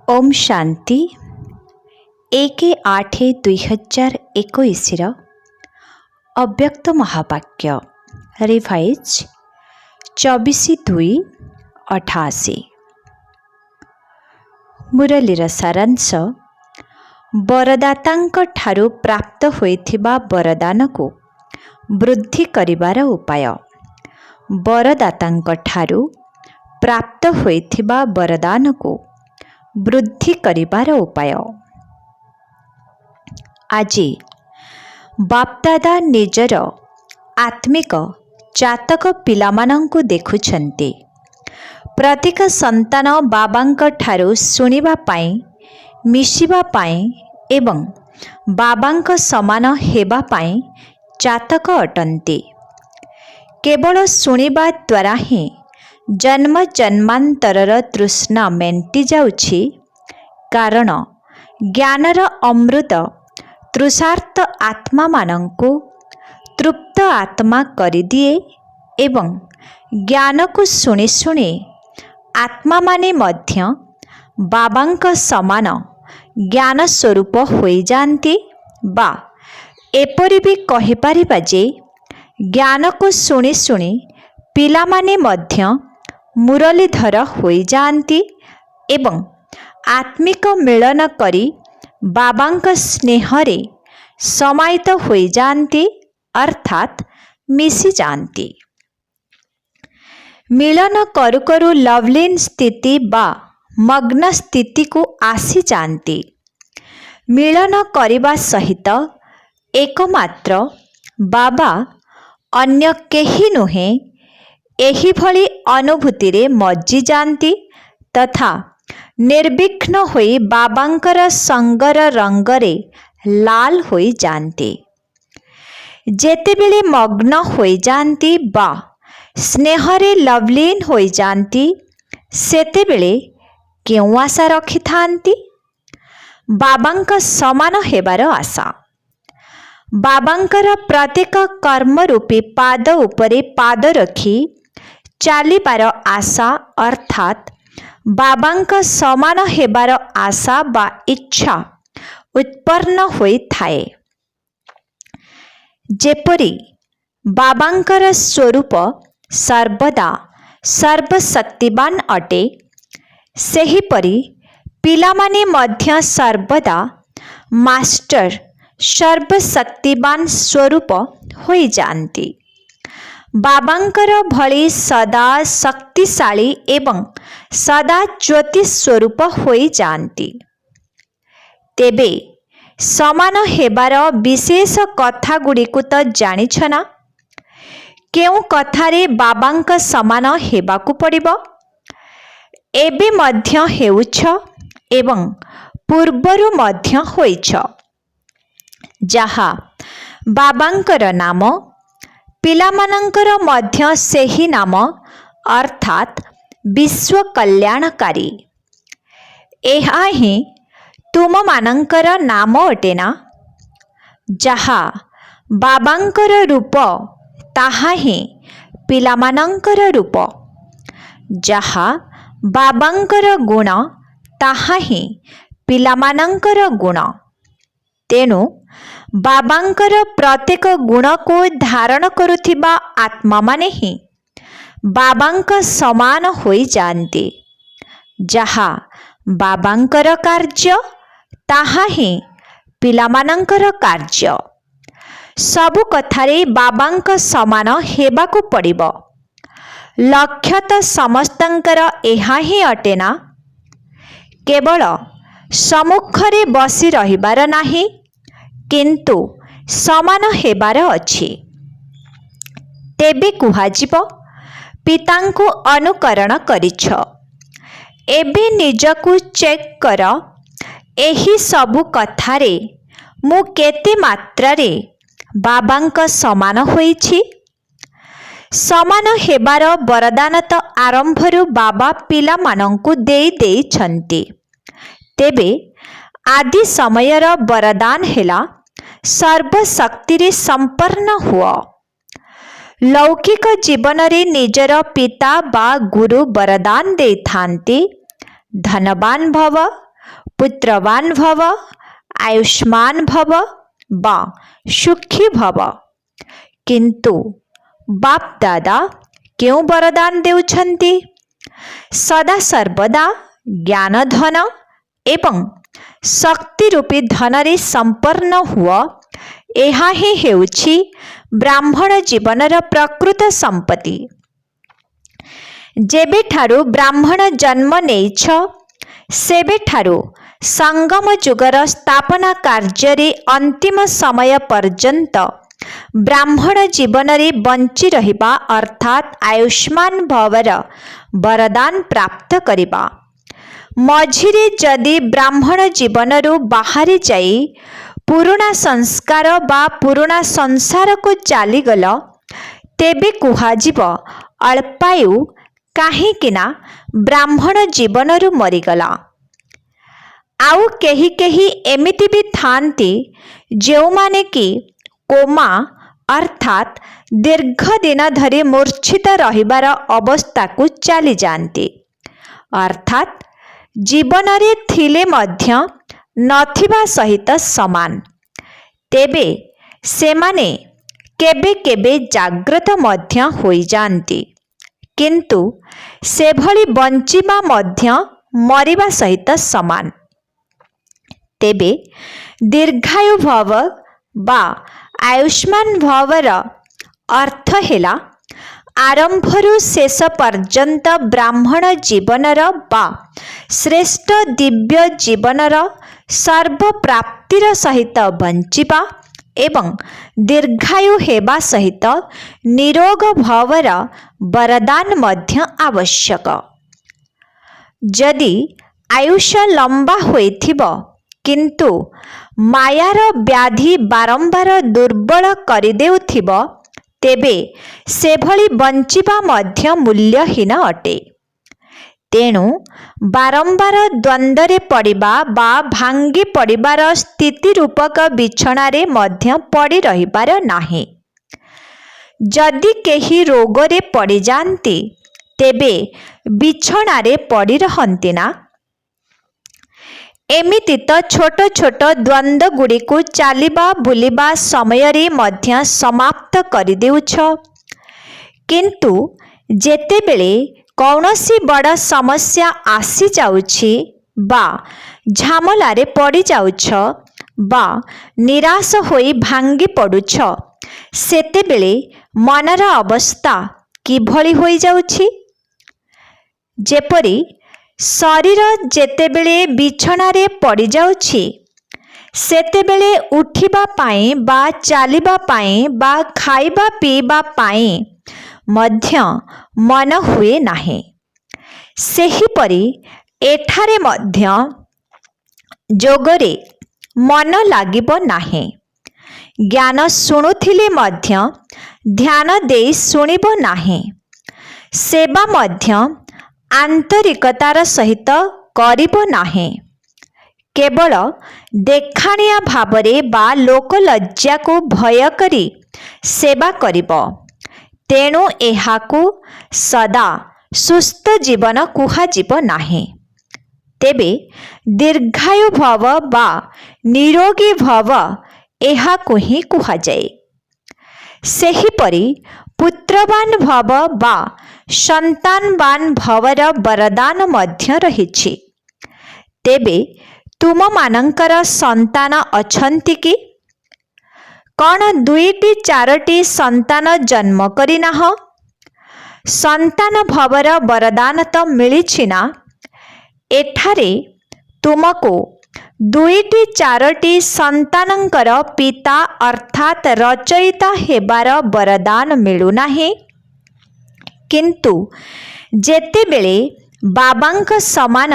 ओम शांति 1/8/2021 अव्यक्त महावाक्य रिवाइज 24/2/88। मुरलीर सारांश वरदातांक ठारू प्राप्त होइथिबा वरदान को वृद्धि करिबार उपाय। वरदातांक ठारू प्राप्त होइथिबा वरदान को वृद्धि करिबार उपाय। आज बापदादा निजर आत्मिक जातक पिलामानंकु देखुछन्ते। प्रत्येक संतान बाबांक ठारू सुनिबा पाई, मिशिबा पाई एवं बाबांक समान हेबा पाई जातक अटन्ते। केवल सुनिबा द्वारा ही जन्म जन्मांतरर तृष्णा मेंटी जाउछि, कारण ज्ञानर अमृत तृषार्त आत्मा मानंकु तृप्त आत्मा करिदिए एवं ज्ञान को शुणी शुणी आत्मा माने मध्य बाबांक समान ज्ञान स्वरूप होई जांती। बा एपरि भी कहि परिबा जे ज्ञान को शुणी शुणी पिला माने मध्य मुरलीधर होई जांती एवं आत्मिक मिलन करी बाबांक स्नेहरे समाहित होई जांती, अर्थात मिसी जांती। मिलन करू करू लवलीन स्थिति बा मग्न स्थिति को आसी जांती। मिलन करिबा सहित एकमात्र बाबा अन्य केही नुहे एही भली अनुभूति रे मज्जी जांती तथा निर्विघ्न होई बाबांकर संगर रंगरे लाल होई जांती। जेतेबेले मग्न होई जांती बा स्नेहरे लवलीन होई जांती, सेतेबेले केउ आशा रखि थांती? बाबांक समान हेबार आशा। बाबांकर प्रत्येक कर्म रूपी पाद उपरे पाद रखी चालिबार आशा, अर्थात बाबांक समान हेबार आशा बा इच्छा उत्पन्न होई थाए। जेपरि बाबांकर स्वरूप सर्वदा सर्वशक्तिवान अटे, सेहीपरि पिलामाने मध्य सर्वदा मास्टर सर्वशक्तिवान स्वरूप होई जांती। बाबांकर भली सदा शक्तिशाली एवं सदा ज्योति स्वरूप होई जांती। तेबे समान हेबार विशेष कथा गुड़िकु तो जानिछ ना? केउ कथारे बाबांक समान हेबाकु पड़िबो? एबे मध्य हेउछ एवं पूर्वरु मध्य होइछ। जहा बाबांकर नाम पिलामानंकर मध्य सेही नाम, अर्थात विश्व कल्याणकारी। एहा ही तुम मानंकर नाम अटे ना? जहा बाबांकर रूप ताहा ही पिलामानंकर रूप। जहा बाबांकर गुण ताहा ही पिलामानंकर गुण। तेणु बाबांकर प्रत्येक गुण को धारण करुथिबा आत्मा माने ही बाबांक समान होई जांती। जहा बाबांकर कार्य ताहा ही पिलामानंकर कार्य। सबु कथारे बाबांक समान हेबाकु पड़िबो। लक्ष्य तो समस्तंकर एहा ही अटे ना? केवल सम्मुखरे बसी रहिबार नाही, किंतु समान हेबार अछि। तेबे कुहाजिबो पितांको अनुकरण करिछ। एबे निजकु चेक कर, एही सबु कथारे मु केते मात्रारे बाबांक समान होइछि? समान हेबार वरदान तो आरंभरु बाबा पिला मानंकु देई देइछन्ति। तेबे आदि समयर वरदान हेला सर्वशक्ति रे संपन्न हुआ। लौकिक जीवन रे निजर पिता बा गुरु वरदान दे थांती, धनवान भव, पुत्रवान भव, आयुष्मान भव बा सुखी भव। किंतु बाप दादा क्यों वरदान देउछंती? सदा सर्वदा ज्ञान धन एवं शक्ति रूपी धन रे संपन्न हुआ। एहा ही हेउछि ब्राह्मण जीवनर प्रकृत संपत्ति। जेबे ठारू ब्राह्मण जन्म नेइछ सेबे ठारू संगम जुगर स्थापना कार्य रे अंतिम समय पर्यंत ब्राह्मण जीवन रे बंची रहिबा अर्थात आयुष्मान भवर वरदान प्राप्त करिबा। मझिरे जदि ब्राह्मण जीवनरू बाहरी जाई पुराणा संस्कार बा पुराणा संसार को चलीगल तेबे कुहाजिब अल्पायु, काहींकिना ब्राह्मण जीवनरू मरीगला। आउ केही केही एमिति भी थांती जेउमाने कि कोमा अर्थात दीर्घ दिन धरी मूर्छित रहिबार अवस्था को चली जाती, अर्थात जीवन रे थिले मध्य नथिबा सहित समान। तेबे सेमाने केबे केबे जाग्रत मध्य होई जाती, किंतु सेभली बंचिबा मध्य मरिबा सहित समान। तेबे दीर्घायु भव बा आयुष्मान भवर अर्थ हेला आरंभरू शेष पर्यंत ब्राह्मण जीवनर बा श्रेष्ठ दिव्य जीवनर सर्व प्राप्तिर सहित बंचिबा एवं दीर्घायु हेबा सहित निरोग भवर वरदान मध्य आवश्यक। जदि आयुष्य लंबा होइथिबो किंतु मायार व्याधि बारंबार दुर्बल करिदेउथिबो तेबे सेभली बंचिबा मध्य मूल्यहीन अटे। तेणु बारंबार द्वंद्वरे पड़िबा बा भांगी पड़िबार स्थिति रूपक बिछणारे मध्य पड़ी रहिबार नाही। जदि केही रोगरे पड़ी जांती तेबे बिछणारे पड़ी रहंती ना। एमिति तो छोट छोट द्वंद्व गुड़ी को चलिबा बुलिबा समय रे मध्य समाप्त करि देउछ, किंतु जेतेबेले कौनसी बड़ समस्या आसी जाउछि बा झामलारे पड़ी जाउछ बा निराश होई भांगी पड़ुछ सेतेबेले मनर अवस्था किभली होई जाउछि? जेपरि शरीर जेतेबेले बिछणारे पड़ी जाउछि सेतेबेले उठिबा पाई बा चालिबा पाई बा खाइबा पीबा पाई मध्य मन हुए नाही। सेहीपरि एठारे मध्य जोगरे मन लागिबो नाही। ज्ञान शुणुथिले मध्य ध्यान देई शुणिबो नाही। सेवा मध्य आंतरिकतार सहित करिबो नाही। केवल देखाणिया भावरे बा लोकलज्जा को भय करी सेवा करिबो। तेणु एहाकु सदा सुस्थ जीवन कुहाजिबो नाही। तेबे दीर्घायु भव बा निरोगी भव एहाकु ही कुहाजाए। सेहीपरि पुत्रवान भव बा संतानवान भवर वरदान मध्य रहिछि। तेबे तुम मानंकर संतान अछंती कि? कौन दुईटी चारोटी संतान जन्म करिनाह? संतान भवर वरदान तो मिलिछि ना। एठारे तुमको दुईटी चारोटी संतानंकर पिता अर्थात रचयिता हेबार वरदान मिलु नाही, किंतु जेतेबेले बाबांक समान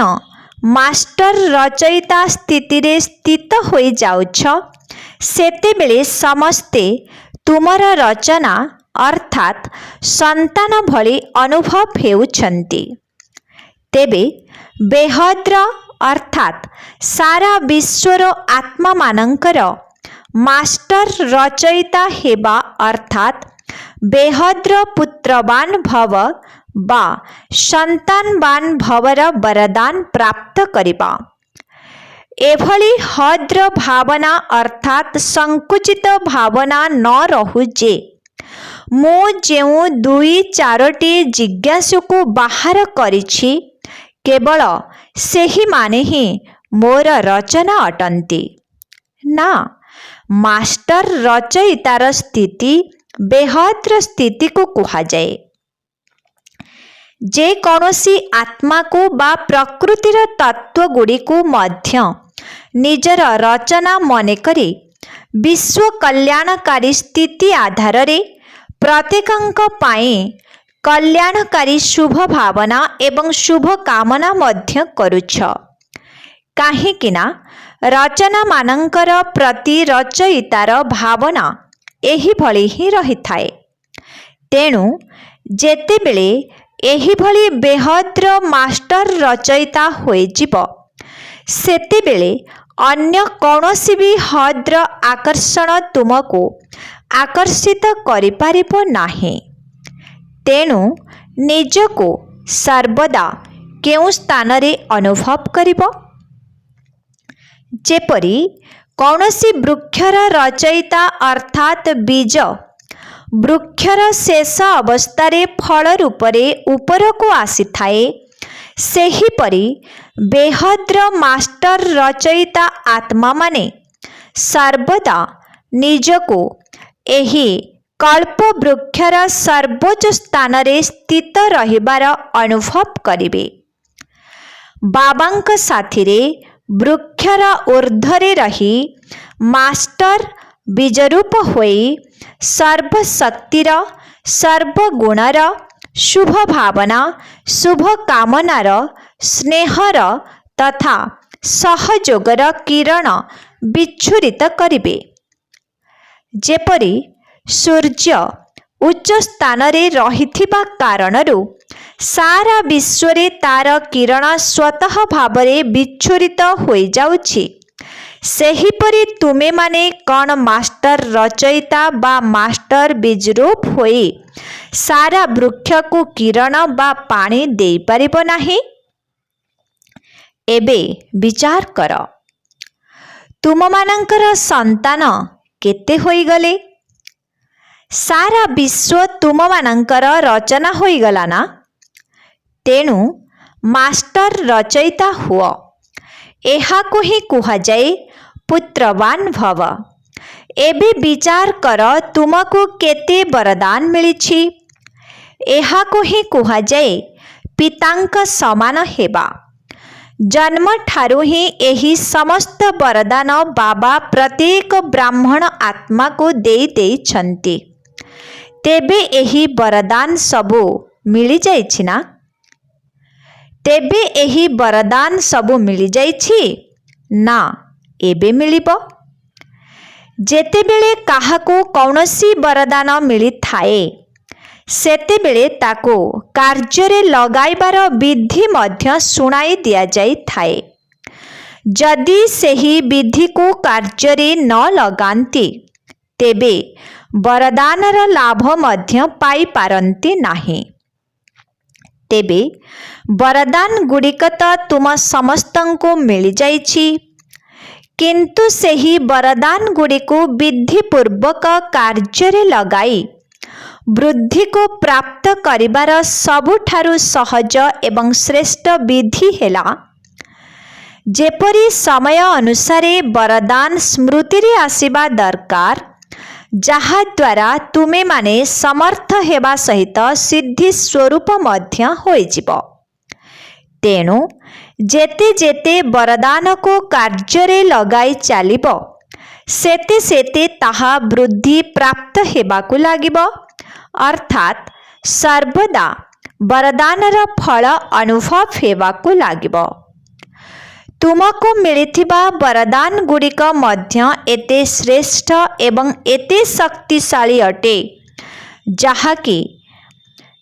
मास्टर रचयिता स्थिति रे स्थित होई जाउछ सेतेबेले समस्ते तुमर रचना अर्थात संतान भली अनुभव हेउछंती। तेबे बेहद्र अर्थात सारा विश्वर आत्मा मानंकर मास्टर रचयिता हेबा अर्थात बेहद्र पुत्रवान भव बा संतानवान भवर वरदान प्राप्त करिबा। एभली हद्र भावना अर्थात संकुचित भावना न रहु जे मु जेउ 2-4टी जिज्ञासु को बाहर करिछि केवल सेही माने ही मोर रचना अटंती। ना, मास्टर रचयितार स्थिति बेहद्र स्थिति को कहा जाए। जे कौनसी आत्मा को बा प्रकृतिर तत्व गुड़ी को मध्य निजर रचना मने करी विश्व कल्याणकारी स्थिति आधार रे प्रत्येकंक पाई कल्याणकारी शुभ भावना एवं शुभ कामना मध्य करुछ। काहेकिना रचना मानंकर प्रति रचयितार भावना एही भली ही रही थाए। तेणु जेतेबेले एही भली बेहद्र मास्टर रचयिता होई जिवो सेतेबेले अन्य कौनसी भी हद्र आकर्षण तुमको आकर्षित करि पारिबो नाही। तेणु निजको सर्वदा केउ स्थान रे अनुभव करिबो। जेपरी कौनसी वृक्षर रचयिता अर्थात बीज वृक्षर शेष अवस्थारे फल रूपरे ऊपर को आसी थाए, सेहीपरि बेहद्र मास्टर रचयिता आत्मा माने सर्वदा निजको एही कल्प वृक्षर सर्वोच्च स्थान रे स्थित रहिबार अनुभव करिबे। बाबांक साथीरे वृक्षर ऊर्ध्वरे रही मास्टर बीजरूप होई सर्वशक्तिर सर्वगुणर शुभ भावना शुभ कामनार स्नेहर तथा सहयोगर किरण विच्छुरित करिबे। जेपरी सूर्य उच्च स्थान रे रहिथिबा कारणरू सारा विश्वरे तार किरण स्वतः भावरे विच्छुरित होई जाउछि, सेहीपरि तुमे माने कौन मास्टर रचयिता बा मास्टर बीजरूप होई सारा वृक्ष को किरण बा पानी दे पारिबो नाही। एबे विचार कर, तुम मानंकर संतान केते होई गले? सारा विश्व तुम मानंकर रचना होई गला ना। तेणु मास्टर रचयिता हुआ एहा को ही कुहा जाए पुत्रवान भव। एबे विचार कर तुमको केते वरदान मिलिछि। एहा को ही कुहा जाए पितांक समान हेबा। जन्म ठारू ही एही समस्त वरदान बाबा प्रत्येक ब्राह्मण आत्मा को देई देइछन्ति। तेबे एही वरदान सबु मिली जाइछि ना? तेबे एही वरदान सबु मिली जाइछि ना? एबे मिलिबो। जेतेबेले काहाको कौनसी वरदान मिली थाए सेतेबेले ताको कार्य लगाइबार विधि मध्य सुनाई दिया जाई थाए। जदि सेही विधि को कार्य न लगांती तेबे वरदानर लाभ मध्य पाई पारंती नाही। तेबे वरदान गुड़िक तो तुम समस्तंको मिली जाइछि, किंतु सेही वरदान गुड़िको विधि पूर्वक कार्य लगाई वृद्धि को प्राप्त करिबार सबुठारु सहज एवं श्रेष्ठ विधि हेला जेपरी समय अनुसारे वरदान स्मृति रे आसीबा दरकार, जहा द्वारा तुमे माने समर्थ हेबा सहित सिद्धि स्वरूप मध्य होई जिवो। तेणु जेते जेते वरदान को कार्य रे लगाई चालिबो सेते सेते ताहा वृद्धि प्राप्त हेबाकु लागिबो, अर्थात सर्वदा वरदानर फल अनुभव हेबाकु लागिबो। तुमको मिलिथिबा वरदान गुड़िक मध्य एते श्रेष्ठ एवं एते शक्तिशाली अटे जहाँकि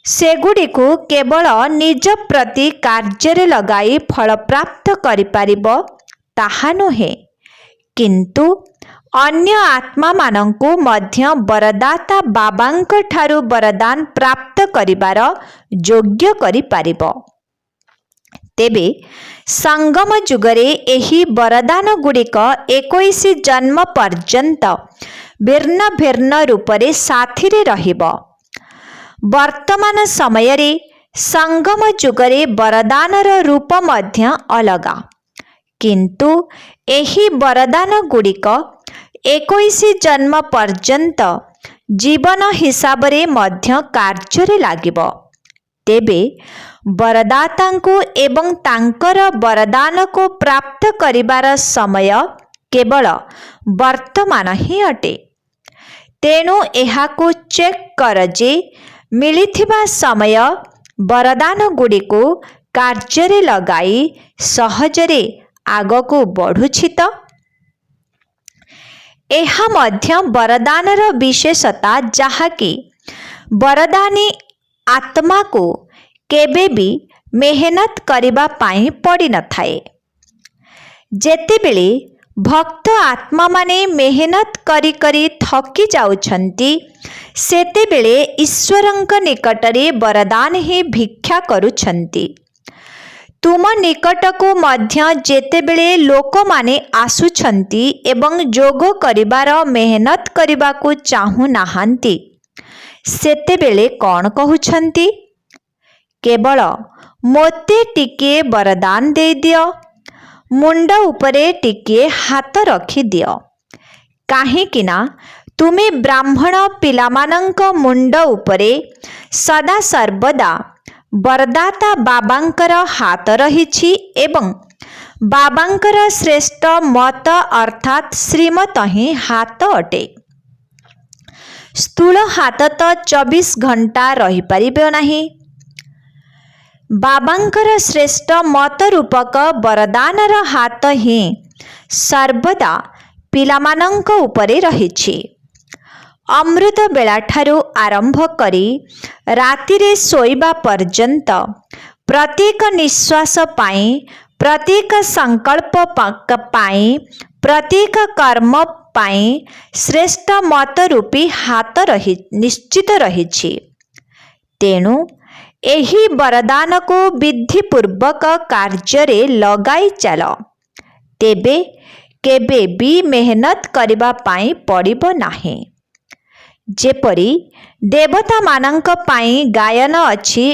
सेगुड़िको केवल निज प्रति कार्य लगाई फल प्राप्त करिपारिबो ताहा नुहे, किंतु अन्य आत्मा मानंकु मध्य वरदाता बाबांक ठारू वरदान प्राप्त करिबार योग्य करि पारिबो। ତେବେ ସଙ୍ଗମ ଯୁଗରେ ଏହି ବରଦାନ ଗୁଡ଼ିକ 21 ଜନ୍ମ ପର୍ଯ୍ୟନ୍ତ ଭିନ୍ନ ଭିନ୍ନ ରୂପରେ ସାଥିରେ ରହିବ। ବର୍ତ୍ତମାନ ସମୟରେ ସଙ୍ଗମ ଯୁଗରେ ବରଦାନର ରୂପ ମଧ୍ୟ ଅଲଗା, କିନ୍ତୁ ଏହି ବରଦାନ ଗୁଡ଼ିକ 21 ଜନ୍ମ ପର୍ଯ୍ୟନ୍ତ ଜୀବନ ହିସାବରେ ମଧ୍ୟ କାର୍ଯ୍ୟରେ ଲାଗିବ। ତେବେ ବରଦାତାଙ୍କୁ ଏବଂ ତାଙ୍କର ବରଦାନକୁ ପ୍ରାପ୍ତ କରିବାର ସମୟ କେବଳ ବର୍ତ୍ତମାନ ହିଁ ଅଟେ। ତେଣୁ ଏହାକୁ ଚେକ୍ କର ଯେ ମିଳିଥିବା ସମୟ ବରଦାନ ଗୁଡ଼ିକୁ କାର୍ଯ୍ୟରେ ଲଗାଇ ସହଜରେ ଆଗକୁ ବଢ଼ୁଛି ତ? ଏହା ମଧ୍ୟ ବରଦାନର ବିଶେଷତା, ଯାହାକି ବରଦାନୀ ଆତ୍ମାକୁ କେବେ ବି ମେହନତ କରିବା ପାଇଁ ପଡ଼ିନଥାଏ। ଯେତେବେଳେ ଭକ୍ତ ଆତ୍ମାମାନେ ମେହନତ କରି କରି ଥକି ଯାଉଛନ୍ତି, ସେତେବେଳେ ଈଶ୍ୱରଙ୍କ ନିକଟରେ ବରଦାନ ହିଁ ଭିକ୍ଷା କରୁଛନ୍ତି। ତୁମ ନିକଟକୁ ମଧ୍ୟ ଯେତେବେଳେ ଲୋକମାନେ ଆସୁଛନ୍ତି ଏବଂ ଯୋଗ କରିବାର ମେହନତ କରିବାକୁ ଚାହୁଁନାହାନ୍ତି, ସେତେବେଳେ କ'ଣ କହୁଛନ୍ତି? କେବଳ ମୋତେ ଟିକିଏ ବରଦାନ ଦେଇଦିଅ, ମୁଣ୍ଡ ଉପରେ ଟିକିଏ ହାତ ରଖିଦିଅ। କାହିଁକି ନା ତୁମେ ବ୍ରାହ୍ମଣ ପିଲାମାନଙ୍କ ମୁଣ୍ଡ ଉପରେ ସଦା ସର୍ବଦା ବରଦାତା ବାବାଙ୍କର ହାତ ରହିଛି ଏବଂ ବାବାଙ୍କର ଶ୍ରେଷ୍ଠ ମତ ଅର୍ଥାତ୍ ଶ୍ରୀମତ ହିଁ ହାତ ଅଟେ। ସ୍ଥୂଳ ହାତ ତ 24 ଘଣ୍ଟା ରହିପାରିବ ନାହିଁ। ବାବାଙ୍କର ଶ୍ରେଷ୍ଠ ମତ ରୂପକ ବରଦାନର ହାତ ହିଁ ସର୍ବଦା ପିଲାମାନଙ୍କ ଉପରେ ରହିଛି। ଅମୃତ ବେଳାଠାରୁ ଆରମ୍ଭ କରି ରାତିରେ ଶୋଇବା ପର୍ଯ୍ୟନ୍ତ ପ୍ରତ୍ୟେକ ନିଶ୍ୱାସ ପାଇଁ, ପ୍ରତ୍ୟେକ ସଂକଳ୍ପ ପାଇଁ, ପ୍ରତ୍ୟେକ କର୍ମ ପାଇଁ ଶ୍ରେଷ୍ଠ ମତ ରୂପୀ ହାତ ନିଶ୍ଚିତ ରହିଛି। ତେଣୁ ଏହି ବରଦାନକୁ ବିଧିପୂର୍ବକ କାର୍ଯ୍ୟରେ ଲଗାଇ ଚାଲ। ତେବେ କେବେ ବି ମେହନତ କରିବା ପାଇଁ ପଡ଼ିବ ନାହିଁ। ଯେପରି ଦେବତାମାନଙ୍କ ପାଇଁ ଗାୟନ ଅଛି,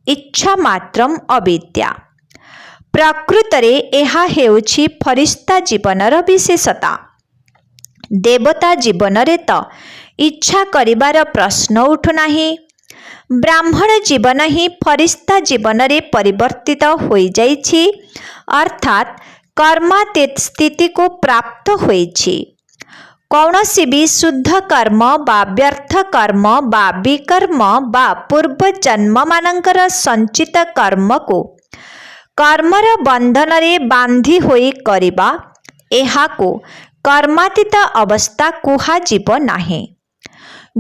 ଇଚ୍ଛା ମାତ୍ରମ୍ ଅବିଦ୍ୟା। ପ୍ରକୃତରେ ଏହା ହେଉଛି ଫରିସ୍ତା ଜୀବନର ବିଶେଷତା। ଦେବତା ଜୀବନରେ ତ ଇଚ୍ଛା କରିବାର ପ୍ରଶ୍ନ ଉଠୁନାହିଁ। ବ୍ରାହ୍ମଣ ଜୀବନ ହିଁ ଫରିସ୍ତା ଜୀବନରେ ପରିବର୍ତ୍ତିତ ହୋଇଯାଇଛି, ଅର୍ଥାତ୍ କର୍ମାତୀତ ସ୍ଥିତିକୁ ପ୍ରାପ୍ତ ହୋଇଛି। କୌଣସି ବି ଶୁଦ୍ଧ କର୍ମ ବା ବ୍ୟର୍ଥ କର୍ମ ବା ବିକର୍ମ ବା ପୂର୍ବ ଜନ୍ମମାନଙ୍କର ସଞ୍ଚିତ କର୍ମକୁ କର୍ମର ବନ୍ଧନରେ ବାନ୍ଧି ହୋଇ କରିବା, ଏହାକୁ କର୍ମାତୀତ ଅବସ୍ଥା କୁହାଯିବ ନାହିଁ।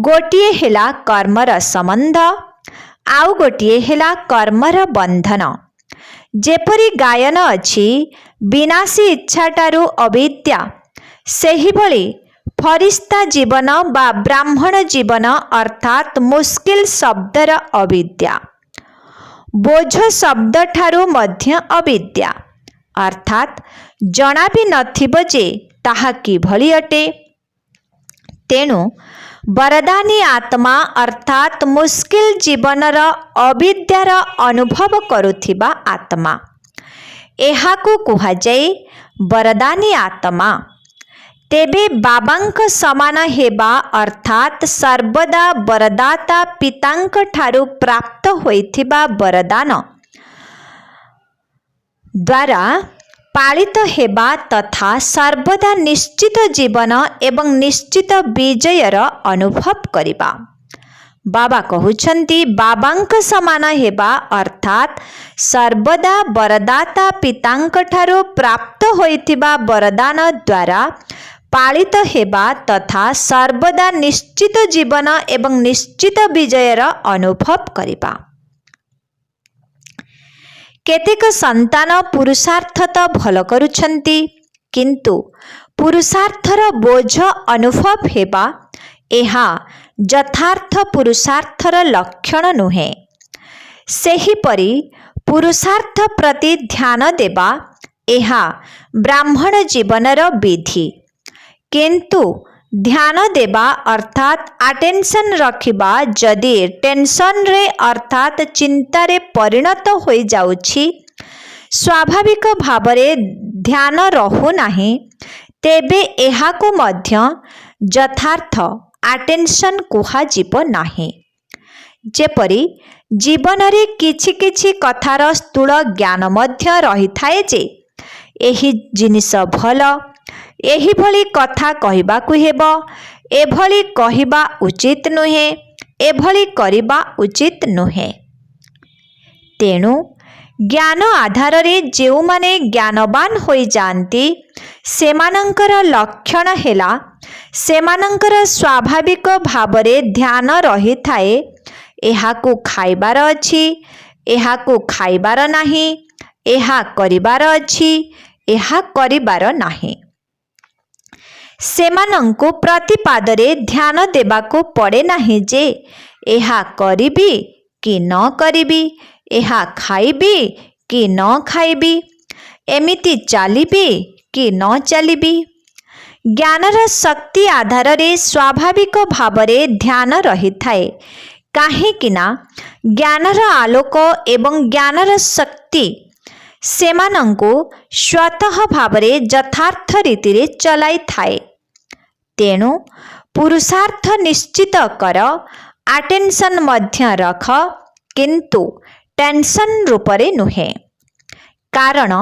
ଗୋଟିଏ ହେଲା କର୍ମର ସମ୍ବନ୍ଧ, ଆଉ ଗୋଟିଏ ହେଲା କର୍ମର ବନ୍ଧନ। ଯେପରି ଗାୟନ ଅଛି, ବିନାଶୀ ଇଚ୍ଛାଠାରୁ ଅବିଦ୍ୟା, ସେହିଭଳି ଫରିସ୍ତା ଜୀବନ ବା ବ୍ରାହ୍ମଣ ଜୀବନ ଅର୍ଥାତ୍ ମୁସ୍କିଲ ଶବ୍ଦର ଅବିଦ୍ୟା, ବୋଝ ଶବ୍ଦଠାରୁ ମଧ୍ୟ ଅବିଦ୍ୟା, ଅର୍ଥାତ୍ ଜଣା ବି ନଥିବ ଯେ ତାହା କିଭଳି ଅଟେ। ତେଣୁ ବରଦାନୀ ଆତ୍ମା ଅର୍ଥାତ୍ ମୁସ୍କିଲ ଜୀବନର ଅବିଦ୍ୟାର ଅନୁଭବ କରୁଥିବା ଆତ୍ମା, ଏହାକୁ କୁହାଯାଏ ବରଦାନୀ ଆତ୍ମା। ତେବେ ବାବାଙ୍କ ସମାନ ହେବା ଅର୍ଥାତ୍ ସର୍ବଦା ବରଦାତା ପିତାଙ୍କ ଠାରୁ ପ୍ରାପ୍ତ ହୋଇଥିବା ବରଦାନ ଦ୍ୱାରା ପାଳିତ ହେବା ତଥା ସର୍ବଦା ନିଶ୍ଚିତ ଜୀବନ ଏବଂ ନିଶ୍ଚିତ ବିଜୟର ଅନୁଭବ କରିବା। ବାବା କହୁଛନ୍ତି, ବାବାଙ୍କ ସମାନ ହେବା ଅର୍ଥାତ୍ ସର୍ବଦା ବରଦାତା ପିତାଙ୍କ ଠାରୁ ପ୍ରାପ୍ତ ହୋଇଥିବା ବରଦାନ ଦ୍ୱାରା ପାଳିତ ହେବା ତଥା ସର୍ବଦା ନିଶ୍ଚିତ ଜୀବନ ଏବଂ ନିଶ୍ଚିତ ବିଜୟର ଅନୁଭବ କରିବା। କେତେକ ସନ୍ତାନ ପୁରୁଷାର୍ଥ ତ ଭଲ କରୁଛନ୍ତି, କିନ୍ତୁ ପୁରୁଷାର୍ଥର ବୋଝ ଅନୁଭବ ହେବା, ଏହା ଯଥାର୍ଥ ପୁରୁଷାର୍ଥର ଲକ୍ଷଣ ନୁହେଁ। ସେହିପରି पुरुषार्थ प्रति ध्यान देवा एहा ब्राह्मण जीवनर विधि। किंतु ध्यान देवा अर्थात अटेंशन रखिबा जदि टेंशन रे अर्थात चिंतारे परिणत हो जाउछि, स्वाभाविक भावरे ध्यान रहु नाही, तेबे एहाको मध्य यथार्थ अटेंशन कुहा जीव नाही। जेपरि जीवन रे किछि किछि कथार स्थूल ज्ञान मध्य रही थाए जे एही जिनिस भल, एही भली कथा कहिबाकु हेब, एभली कहिबा उचित नुहे, एभली करिबा उचित नुहे। तेणु ज्ञान आधार रे जेउ माने ज्ञानवान होई जानती सेमानंकर लक्षण हेला सेमानंकर स्वाभाविक भावरे ध्यान रही थाए एहाकु खाइबार अछि, एहाकु खाइबार नाही, एहा करिबार अछि, एहा करिबार नाही। सेमानंकु प्रतिपादरे ध्यान देबाकु पड़े नाही जे एहा करिबी कि न करिबी, एहा खाइबी कि न खाइबी, एमिति चालिबी कि न चालिबी। ज्ञानर शक्ति आधार रे स्वाभाविक भावरे ध्यान रही थाए, काहेकिना ज्ञानर आलोक एवं ज्ञानर शक्ति सेमानंकु स्वतः भावरे यथार्थ रीति रे चलाई थाए। तेणु पुरुषार्थ निश्चित कर, अटेंशन मध्य रख, किंतु टेंशन रूपरे नुहे। कारण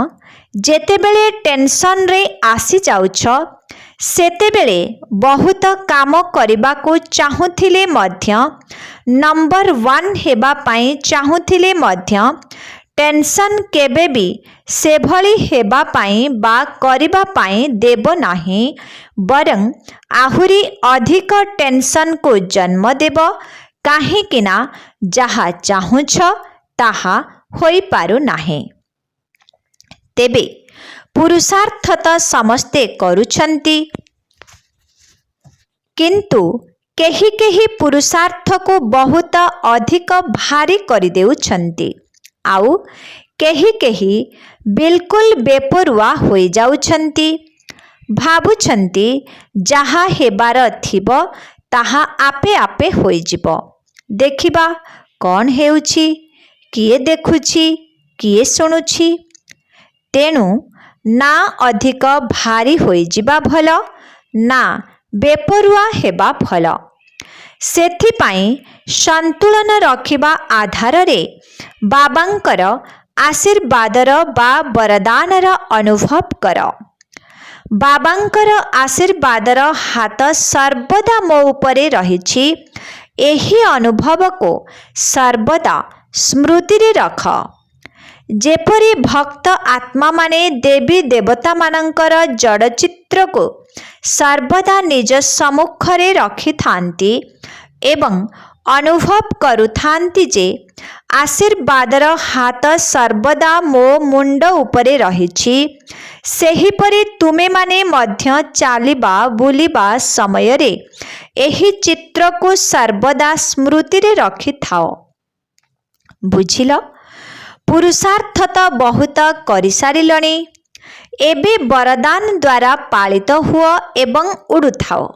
जेतेबेले टेंशन रे आसी जाउछ सेतेबेले बहुत काम करिबाकु चाहुथिले मध्य, नंबर 1 हेबा पाई चाहुथिले मध्य टेंशन केबे भी से भली हेबा पाई बा करिबा पाई देब नाही, बरं आहुरी अधिक टेंशन को जन्म देब, काहेकिना जहा चाहुछ ताहा होई पारु नाही। तेबे पुरुषार्थ तो समस्ते करुछंती, किंतु केही केही पुरुषार्थ को बहुत अधिक भारी करि देउछंती, आउ केही केही बिल्कुल बेपरुआ होई जाउछंती। भाबुछंती जहा हेबार थिब ताहा आपे आपे होई जिवो, देखिबा कौन हेउछि, किए देखुछि, किए सुनुछि। तेणु ना अधिक भारी होई जिबा भल, ना बेपरुआ हेबा भल। सेथिपाई संतुलन रखिबा आधार रे बाबांकर आशीर्वादर बा वरदानर अनुभव कर। बाबांकर आशीर्वादर हाथ सर्वदा मो उपरे रहिछि, एही अनुभव को सर्वदा स्मृति रे रख। जेपरि भक्त आत्मा माने देवी देवता मानंकर जड़ चित्र को सर्वदा निज सम्मुखरे रखि थांती एवं अनुभव करुथांती जे आशीर्वादर हाथ सर्वदा मो मुंड उपरे रहिछि, सेहीपरि तुमे माने मध्य चालिबा बुलिबा समय रे एही चित्र को सर्वदा स्मृति रे रखि थाओ। बुझिल? पुरुषार्थ तो बहुत करि सारिलणी, एबे वरदान द्वारा पालित हुआ एवं उड़ुथाओ।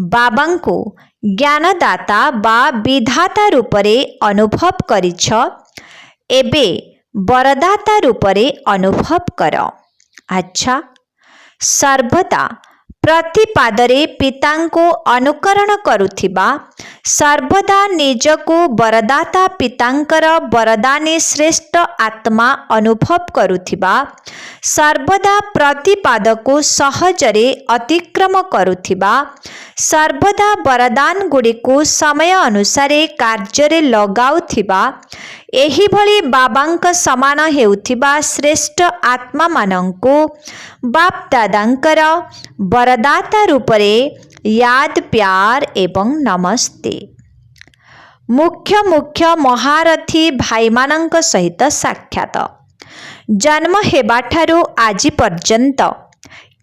बाबांको ज्ञानदाता बा विधाता रूपरे अनुभव करिछ, एबे वरदाता रूपरे अनुभव कर। अच्छा, सर्वदा प्रतिपादरे पितांको अनुकरण करुथिबा, सर्वदा निजको वरदाता पितांकर वरदानी श्रेष्ठ आत्मा अनुभव करुथिबा, सर्वदा प्रतिपादको सहजरे अतिक्रम करुथिबा, सर्वदा वरदान गुड़िको समय अनुसारे कार्य लगाउथिबा, एही भली बाबांक समान हेउथिबा श्रेष्ठ आत्मा मानंको बाप दादांकर वरदाता रूपरे याद प्यार एवं नमस्ते। मुख्य मुख्य महारथी भाई मानंक सहित साक्षात। जन्म हेबाठारु आजि पर्यंत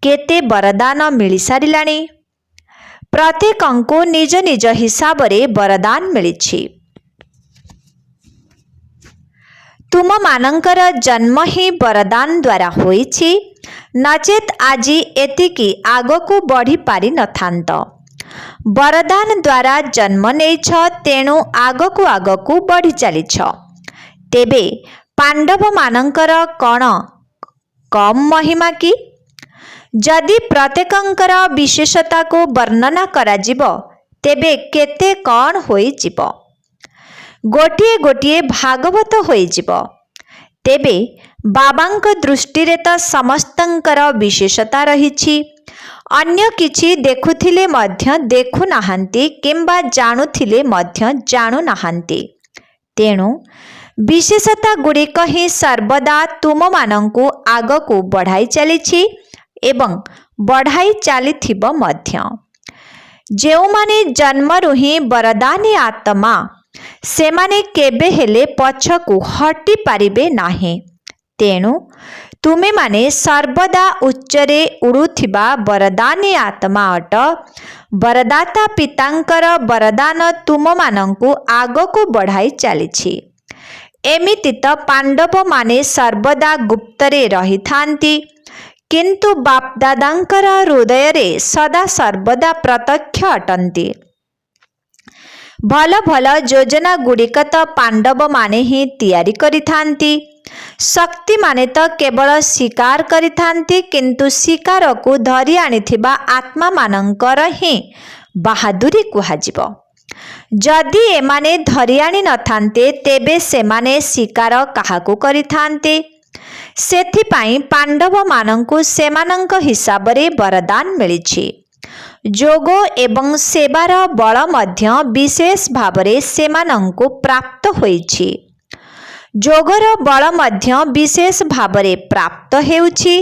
केते वरदान मिली सारिलाणी। प्रत्येकंको निज निज हिसाब रे वरदान मिलिछि। तुम मानकर जन्म ही वरदान द्वारा होइछि, नचेत आज एतिकी आगको बढ़ी पारि नथांत। वरदान द्वारा जन्म नेइछ, तेणु आगको बढ़ी चलीछ। तेबे पांडव मानकर कौन कम महिमा कि? जदि प्रत्येकंकर विशेषता को वर्णना कराजिबो तेबे केते कौन होइजिबो। गोटिए गोटिए भागवत होइजिबो। तेबे बाबांक दृष्टि रे तो समस्तंकर विशेषता रहिछि। अन्य किछि देखुथिले मध्य देखु नाहंती किंबा जानुथिले मध्य जानु नाहंती। तेणु विशेषता गुड़िक ही सर्वदा तुम मानंकु आगकु बढ़ाई चलीछि एवं बढ़ाई चलीथिबो मध्य। जेउमाने जन्मरु ही वरदानी आत्मा सेमाने केबे हेले पछकु हटी पारिबे नाही। तेणु तुमे माने सर्वदा उच्चरे उड़ुथिबा वरदानी आत्मा अट। वरदाता पितांकर वरदान तुम मानंकु आगकु बढ़ाई चलीछि। एमिति तो पांडव माने सर्वदा गुप्तरे रही थांती, किंतु बापदादांकर हृदय रे सदा सर्वदा प्रत्यक्ष अटंती। भल भल योजना गुड़िक तो पांडव माने ही तैयारी करि थांती। शक्ति माने तो केवल शिकार करि थांती, किंतु शिकार को धरी आनिथिबा आत्मा मानंकर ही बहादुरी कुहाजिबो। जदि एमाने धरी आनी नथांते तेबे सेमाने शिकार काहाकु करि थांते। सेथिपाई पांडव मानंकु सेमानंक हिसाब रे वरदान मिलिछि। जोग एवं सेवार बल मध्य विशेष भावरे सेमानंकु प्राप्त होइछि। जोगर बल मध्य विशेष भावरे प्राप्त हेउछि।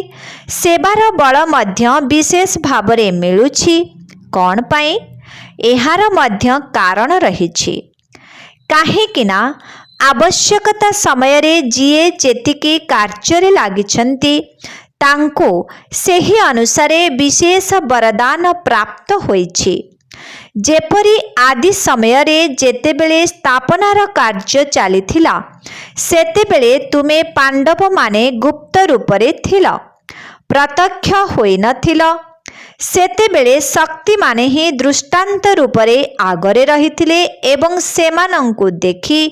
सेवार बल मध्य विशेष भावरे मिलुछि। कोन पाई? एहार मध्य कारण रहिछि। काहेकिना आवश्यकता समय रे जिए जेतिकी कार्य लागिछंती तांको सेही अनुसारे विशेष वरदान प्राप्त होइछि। जेपरि आदि समय रे जेतेबेले स्थापनार कार्य चलीथिला सेतेबेले तुमे पांडव माने गुप्त रूपरे थिल, प्रत्यक्ष होई नथिल। सेतेबेले शक्ति माने ही दृष्टांत रूपरे आगरे रहिथिले एवं सेमानंकु देखि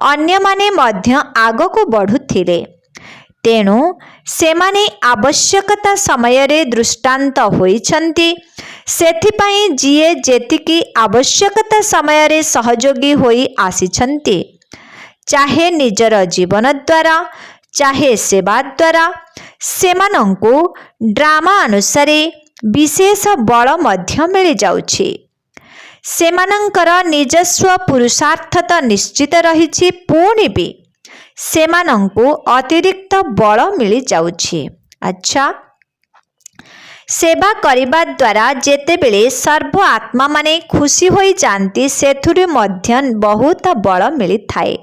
अन्य माने मध्य आगको बढ़ुथिले। तेणु सेमाने आवश्यकता समय रे दृष्टांत होइछंती। सेथिपाई जिए जेतिकी आवश्यकता समय रे सहयोगी होई आसिछंती, चाहे निजर जीवन द्वारा चाहे सेवा द्वारा, सेमानंकु ड्रामा अनुसारे विशेष बल मध्य मिल जाउछि। सेमानंकर निजस्व पुरुषार्थ तो निश्चित रहिछि, पुणी भी सेमानंकु अतिरिक्त बल मिल जाउछि। अच्छा, सेवा करिबा द्वारा जेतेबेले सर्व आत्मा माने खुशी होई जानती सेथुरे मध्य बहुत बल मिली थाए।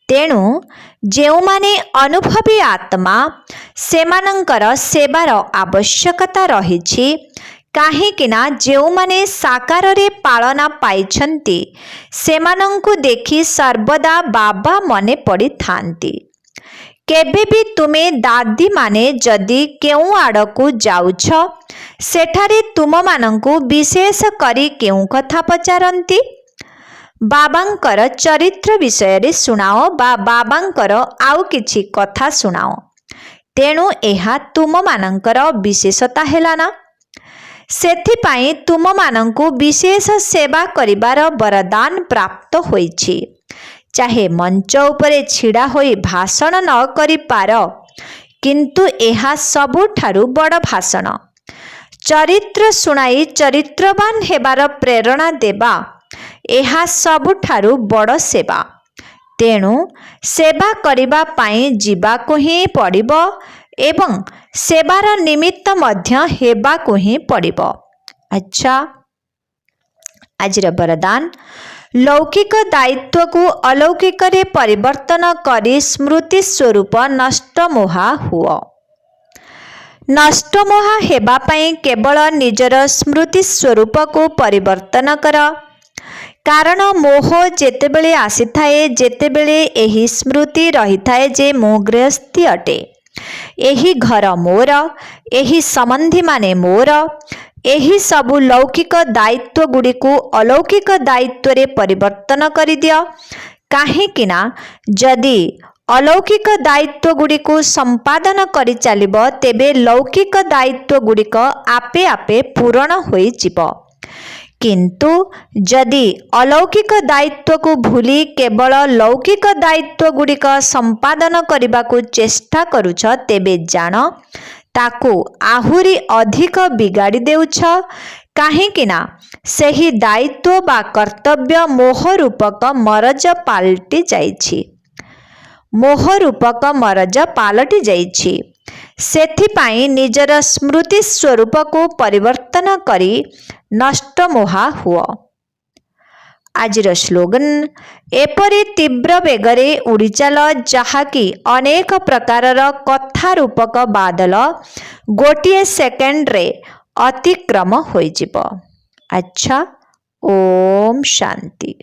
तेणु जेउमाने अनुभवी आत्मा सेमानंकर सेवार आवश्यकता रहिछि। काहेकिना जेउमाने साकार रे पालना पाइछंती सेमानंकु देखि सर्वदा बाबा मने पड़ी थांती। केबे भी तुमे दादी माने जदि केउ आड़कु जाउछ सेठारे तुम मानंकु विशेष करी केउ कथा पचारंती? बाबांकर चरित्र विषय रे सुनाओ बा बाबांकर आउ किछि कथा सुनाओ। तेणु एहा तुम मानंकर विशेषता हेला ना। सेथिपाई तुम मानंकु विशेष सेवा करिबार वरदान प्राप्त होइछि। चाहे मंच उपरे छिड़ा होई भाषण न करि पार, किंतु एहा सबुठारु बड़ भाषण। चरित्र सुनाई चरित्रवान हेबार प्रेरणा देबा एहा सबुठारु बड़ सेवा। तेणु सेवा करिबा पाई जीवाको ही पड़िबो एवं सेवार निमित्त मध्य हेबाको ही पड़िबो। अच्छा, आजिर वरदान लौकिक दायित्व को अलौकिक रे परिवर्तन करी स्मृति स्वरूप नष्टमोहा हुओ। नष्टमोहा हेबा पाई केवल निजर स्मृति स्वरूप को परिवर्तन कर। कारण मोह जेतेबेले आसीथाए जेतेबेले एही स्मृति रहिथाए जे मो गृहस्थी अटे, एही घर मोर, एही संबंधी माने मोर, एही सबु लौकिक दायित्व गुड़िकु अलौकिक दायित्व रे परिवर्तन करि दियो। काहेकि ना जदि अलौकिक दायित्व गुड़िकु संपादन करि चलिबो तेबे लौकिक दायित्व गुड़िक आपे आपे पूरण होई जिवो। किंतु जदि अलौकिक दायित्व को भूली केवल लौकिक दायित्व गुड़िक संपादन करने चेष्टा करुछ तेबे जान ताकू आहुरी अधिक बिगाड़ी देउछ। काहेकि ना सही दायित्व बा कर्तव्य मोह रूपक मरज पालटी जाइछि, मोह रूपक मरज पालटी जाइछि। सेथिपाई निजर स्मृति स्वरूप को परिवर्तन करी नष्ट मोहा हुआ। आजिर स्लोगन एपरी तीव्र बेगरे उड़ी चल जहाँकि अनेक प्रकारर कथा रूपक बादल गोटिए सेकेंड रे अतिक्रम होई जिवो। अच्छा, ओम शांति।